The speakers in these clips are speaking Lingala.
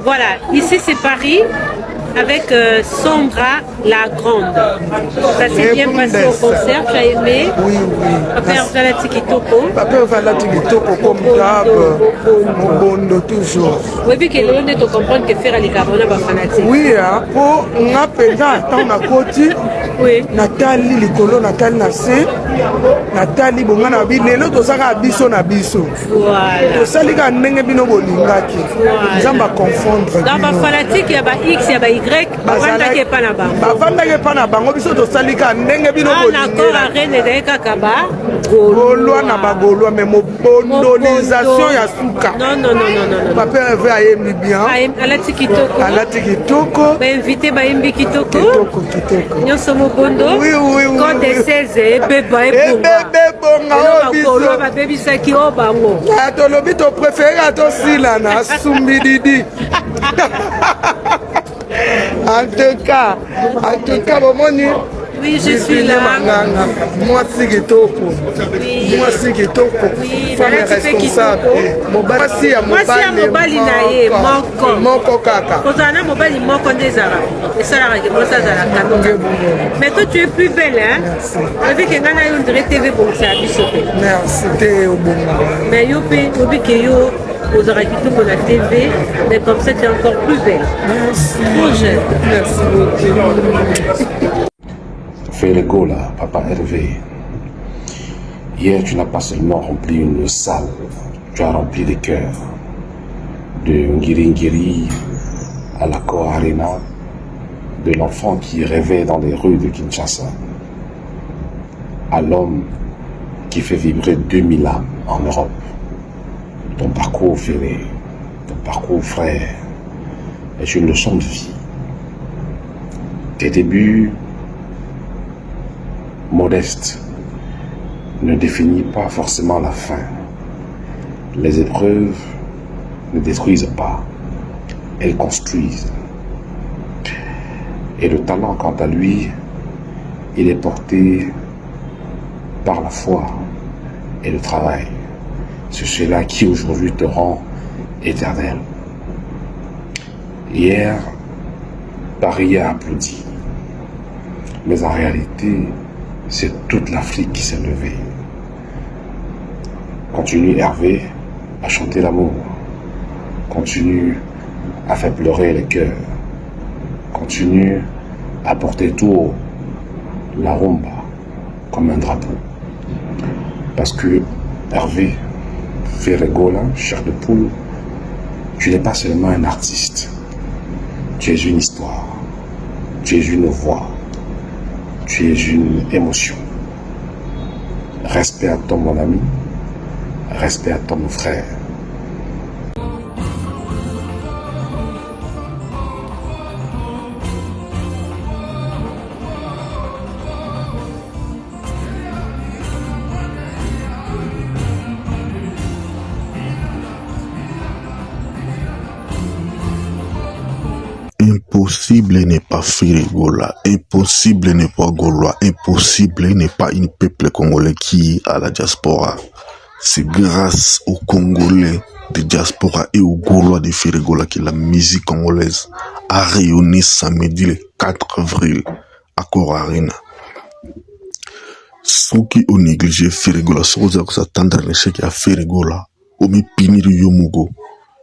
Voilà, ici c'est Paris avec Sombra la Grande. Ça s'est bien passé au concert, tu as aimé? Oui, oui. Papa Valati Kitoko. Papa Valati Kitoko comme d'hab, Mobondo toujours. Oui, puis que l'on est au comprendre que faire les carbonates va fanatique. Oui, pour n'a pas tant na koti. Oui. Nathalie Likolo, Nathalie Nassé, Nathalie Bongana Bilelo, to saka biso na biso. Voilà. To salika ndenge bino bolingaki. Nzamba confondre. Dans ma fanatique, il y a X, il y a Y, bavanda ke pa na bango. Bavanda ke pa na bango biso to salika ndenge bino bolingaki. Ah, d'accord, arène de Kakaba. Golwa na bagolwa mais mobonolisation ya suka. Non, non, non, non, non. Papa veut ayemi bien. Alati Kitoko. Alati Kitoko. Ba invité ba imbi Kitoko. Kitoko, Kitoko. Nyoso mobondo. Oui, oui, oui. Quand des 16 beba ebonga obiso. Ba baby saki obango. Atolobi to préféré to sila na sumbididi. En tout cas, bomoni. Oui, je suis là. Moi, c'est Kitoko. Moi, c'est Kitoko. Femme responsable. Moi, c'est mobali nae, moko kaka. Kozana mobali moko ndezara. Et ça la moi ça za la. Mais toi tu es plus belle hein. Avec que ngana yo ndire TV bon ça bisope. Merci te obonga. Mais yo pe obi ke yo aux Kitoko la TV, mais comme ça tu es encore plus belle. Merci. Projet. Merci beaucoup. Ferregola, Papa Hervé. Hier, tu n'as pas seulement rempli une salle, tu as rempli des cœurs. De Ngiri à la Core Arena, de l'enfant qui rêvait dans les rues de Kinshasa, à l'homme qui fait vibrer 2000 âmes en Europe. Ton parcours, Ferré, ton parcours, frère, est une leçon de vie. Tes débuts modeste ne définit pas forcément la fin. Les épreuves ne détruisent pas, elles construisent. Et le talent, quant à lui, il est porté par la foi et le travail. C'est cela qui aujourd'hui te rend éternel. Hier, Paris a applaudi, mais en réalité, c'est toute l'Afrique qui s'est levée. Continue Hervé à chanter l'amour. Continue à faire pleurer les cœurs. Continue à porter tout haut la rumba comme un drapeau. Parce que Hervé Ferregola, chair de poule, tu n'es pas seulement un artiste. Tu es une histoire. Tu es une voix. Tu es une émotion. Respect à toi, mon ami. Respect à toi, mon frère. Impossible n'est pas Ferregola, impossible n'est pas Gaulois, impossible n'est pas un peuple congolais qui est à la diaspora. C'est grâce aux Congolais de diaspora et aux Gaulois de Ferregola que la musique congolaise a rayonné samedi le 4 avril à Core Arena. Ceux qui ont négligé Ferregola, ceux qui ont s'attendre à l'échec à Ferregola, au mépinir Yomugo,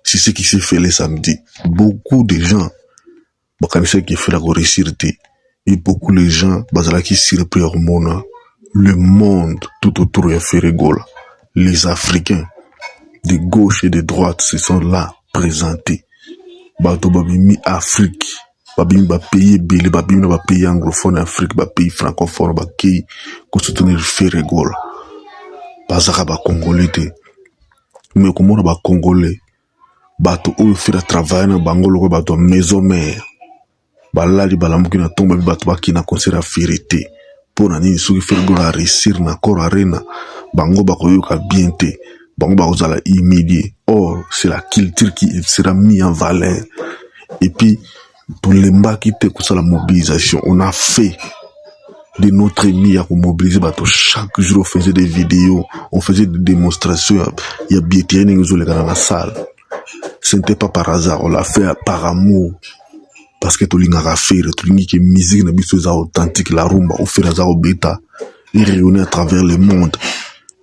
c'est ce qui s'est fait le samedi. Beaucoup de gens qui fait la réussir et beaucoup de gens qui surpris le monde tout autour de Ferregola. Les Africains de gauche et de droite se sont là présentés. Bato babimi Afrique, babimi ba pays belé, babimi ba pays anglophone Afrique, ba pays francophone, ba pays pour soutenir Ferregola. Bazaka ba Congolais te. Mais comment ba Congolais bato ou faire travail na bangolo bato maison mère. Balali balamuki na tomba bato baki na concert à Ferreté. Pour nani soki Ferregola réussir na Core Arena, bango bakoyoka bien te. Bango bakozala humilié. Or, c'est la culture qui sera mise en valeur. Et puis, pour les mbaki qui étaient la mobilisation, on a fait de notre ennemi à mobiliser bato. Chaque jour, on faisait des vidéos, on faisait des démonstrations. Il y a bien dans la salle. ce n'était pas par hasard, on l'a fait par amour. Parce que tolingaka faire, tolingi que musique na biso eza authentique, la rumba, au fait eza beta, et rayonner à travers le monde.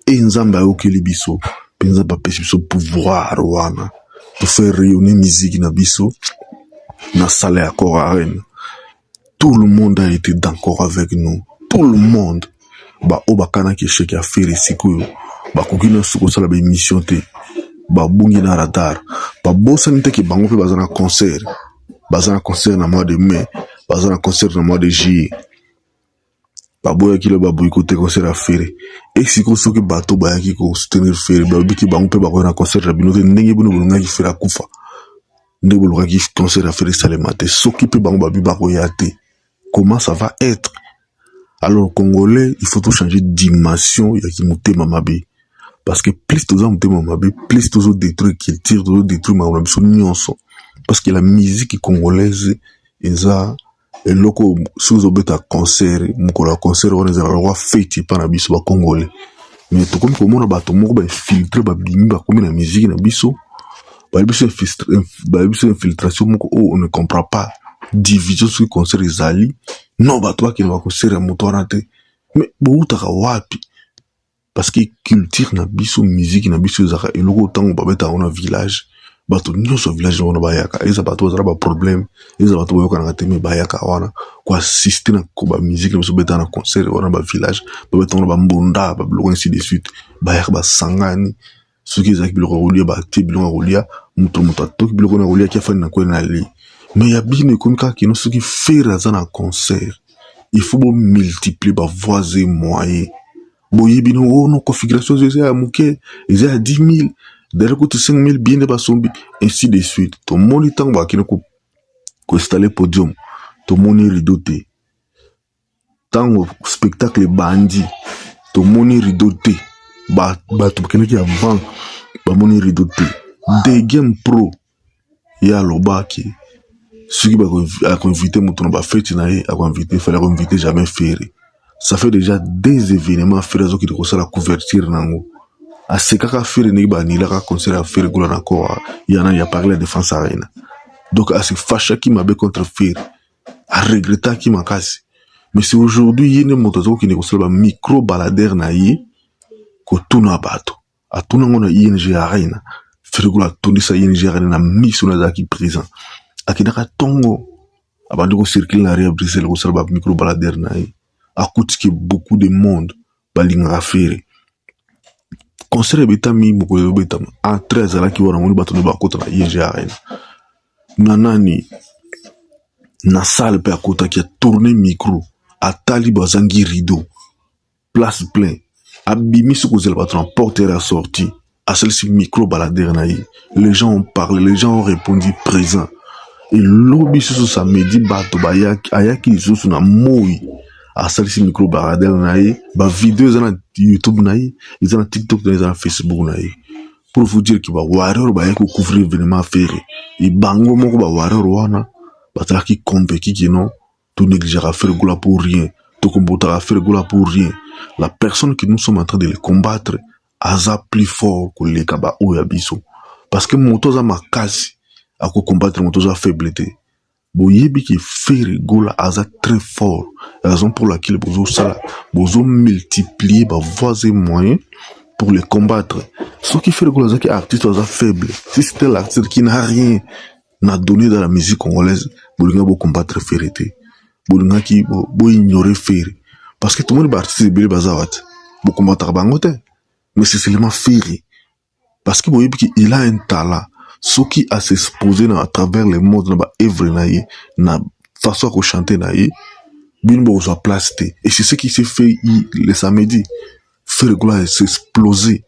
Et nzambe ayokeli biso, penza ba pesi biso pouvoir wana, de faire rayonner musique na biso, na salle ya Cora Arena. Tout le monde a été d'accord avec nous. Tout le monde. Ba obakana ki cheki a faire sikoyo. Ba kokina suko sala ba émission te. Ba bungi na radar. Ba bossa nite ki bango pe bazana concert. Bazana concert na mois de mai. Bazana concert na mois de juillet. Ba boya ki le ba boycotté concert a faire. Et siko soki bato ba yaki ko soutenir faire. Ba biki bango pe ba ko na concert na binote ndenge bino bolonga ki faire akufa. Ndenge bolonga ki concert a faire salemate. Soki pe bango ba bi ba ko yate. Comment ça va être? Alors, Congolais, il faut tout changer de dimension. Il y a qui monter mamabi. Parce que plus tous ont monté mamabi, plus tous ont détruit culture, tous ont détruit mamabi, parce que la musique congolaise, ils ont, et loko, sous au bêta concert, moukola concert, on est à la roi fête, pas na biso, Congolais. Mais tout comme on a bateau, on va filtrer, bah, bimi, bah, comme la musique, na biso, bah, infiltration, on ne comprend pas. Division sur le concert des alliés. Non, bah, toi qui ne vas concert à motorante. Mais, bon, t'as wapi. Parce que culture na biso, musique na biso, zaka, et logo, tant, on va mettre un village. Bah, tout, nous, ce village, on a bayaka. Et ça, bah, toi, ça, bah, problème. Et ça, bah, toi, on a teme bayaka, wana. Quoi, assister na, bah, musique, na biso, bêta, na concert, on a, bah, village. Bah, on a, bah, mbonda, bah, bloqué, ainsi de suite. Bayaka, bah, sangani. Ceux qui, zaki, bloqué, roulia, bah, té, bloqué, roulia. Mouto, qui bloqué, roulia, qui a fait, na, quoi, na, li. Mais il y a bien comme ça qui nous ce qui fait raison à concert. Il faut multiplier par voies et moyens. Bon, il y a nos configurations, ils à mouké, ils à 10 000, derrière côté 5 000, bien de basombi, ainsi de suite. Ton moniteur va qui nous installer podium, ton moni ridoté. Tant au spectacle bandit, ton moni ridoté. Bah, tu peux qui avant, bah, moni ridoté. Des games pro, il y a l'oba qui. Ceux qui a invité mon tournoi fête a invité fallait inviter jamais faire. Ça fait déjà des événements faire qui de la couverture nango. À ce cas faire ni ba ni la concert à faire gola encore. Il y en a parlé de défense arena. Donc à ce fâche qui m'a contre faire à regretter qui m'a cassé. Mais c'est aujourd'hui il y a une moto qui ne la micro baladeur na yi ko tuna bato. A tuna ngona ING arena. Faire gola tourner ça ING arena na mission na qui présent. Akinaka tongo abandi ko circuler na ria Bruxelles ko sala ba micro balader na yi akouti que beaucoup de monde balinga faire concert beta mi moko beta en 13 ala ki wana moni bato ba kota na ING arena nanani na salle pe akota ki a tourner micro atali bazangi rideau place plein abimi ce ko zela bato porter à sortie à celle-ci micro balader na yi les gens ont parlé, les gens ont répondu présent. Et lobby sur samedi bato ayaki sur na moi à celle-ci micro baradel naïe ba vidéo na YouTube naïe ils ont TikTok na Facebook naïe pour vous dire que ba warrior ba yako couvrir événement faire et bango moko ba warrior wana ba qui convaincu que non tout négligera faire gola pour rien tout combattra faire gola pour rien la personne que nous sommes en train de les combattre aza plus fort que les kaba ou yabiso parce que moto za makasi à combattre mon toza faiblité. Boyebi qui fait rigola aza très fort. Raison pour laquelle bozo sala, bozo multiplier ba voies et moyens pour les combattre. Ce qui fait rigola aza qui artiste aza faible. Si c'était l'artiste qui n'a rien n'a donné dans la musique congolaise, bolinga bo combattre férité. Bolinga qui bo ignorer faire. Parce que tout le monde est artiste de bazawat. Bo combattre bangote. Mais c'est seulement faire. Parce que boyebi qui il a un talent. Ce qui a s'exposé à travers le monde, na œuvre naïe, na façon à chanter naïe, bien bon soit placé. Et c'est ce qui s'est fait le samedi. Faire gola s'exploser.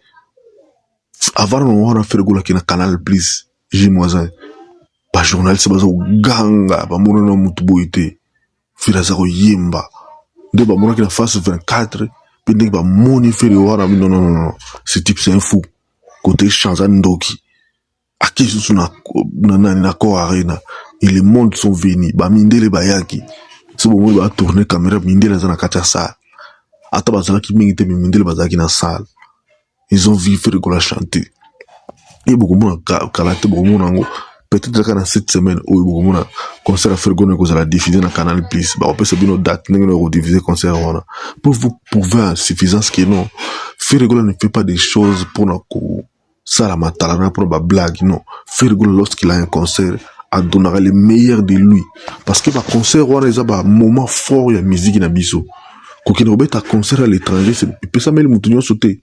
Avant on a fait gola qui na Canal Plus, Jimoisin. Pas journaliste bazo ganga, ba mono na mutuboité. Faire ça yemba. De ba mono qui na face 24, puis de ba moni faire ora non. Ce type c'est un fou. Côté Chanza Ndoki. À qui sont na Cora Arena et les mondes sont venus ba mindele bayaki ce moment ba tourner caméra mindele za na kata salle ata bazala ki mingite mindele bazaki na salle ils ont vu faire gola chanter et beaucoup de monde kalaté beaucoup de monde peut-être que dans cette semaine où beaucoup de monde concert à Fergola que vous allez diffuser dans Canal Plus bah on peut se dire nos dates nous rediffuser concert voilà pour vous prouver en suffisance que non Fergola ne fait pas des choses pour nous ça la matalana pour ba blague non Fergola lorsqu'il a un concert a donné le meilleur de lui parce que ba concert voilà ils ont un moment fort la musique na biso quand il robert à concert à l'étranger c'est peut ça mais le moutonnion sauter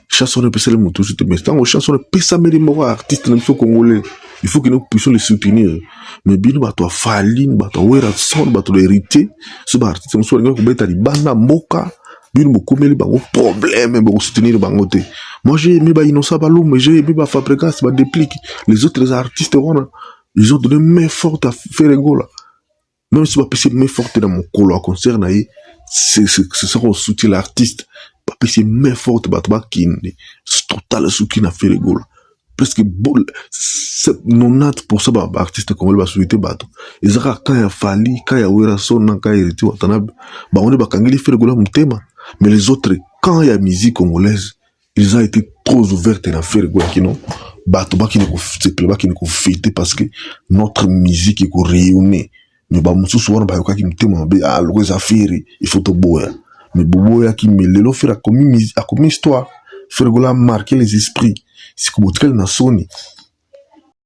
chanson peut ça le mouton sauter mais tant chanson peut ça mais les morts artistes même congolais il faut que nous puissions les soutenir mais bien bah toi Faline bah toi Wera Son bah toi héritier ce bah artiste nous sommes que beta libana moka bien beaucoup mais les bango problème mais beaucoup soutenir bangoté moi j'ai aimé bah Innocent Balou mais j'ai aimé bah Fabregas bah Déplique les autres artistes ils ont donné main forte à Fergola même si bah PC main forte dans mon colo à concert naïe c'est ça qu'on soutient l'artiste bah PC main forte bah toi qui total soutien à Fergola presque 90% bah artiste congolais bah souhaiter bateau ils ont quand il a fallu quand il y a Wera Son quand il y a héritier Watanabe bah on est bah kangeli Fergola mutema mais les autres quand il y a musique congolaise ils ont été trop ouverts dans Fergola qui non bateau bah qui ne ko fêter parce que notre musique est réunie mais bah musu souvent bah yoka qui mutema bah les affaires il faut te boire mais boboya qui me le faire comme histoire Fergola marquer les esprits c'est comme autre na Sony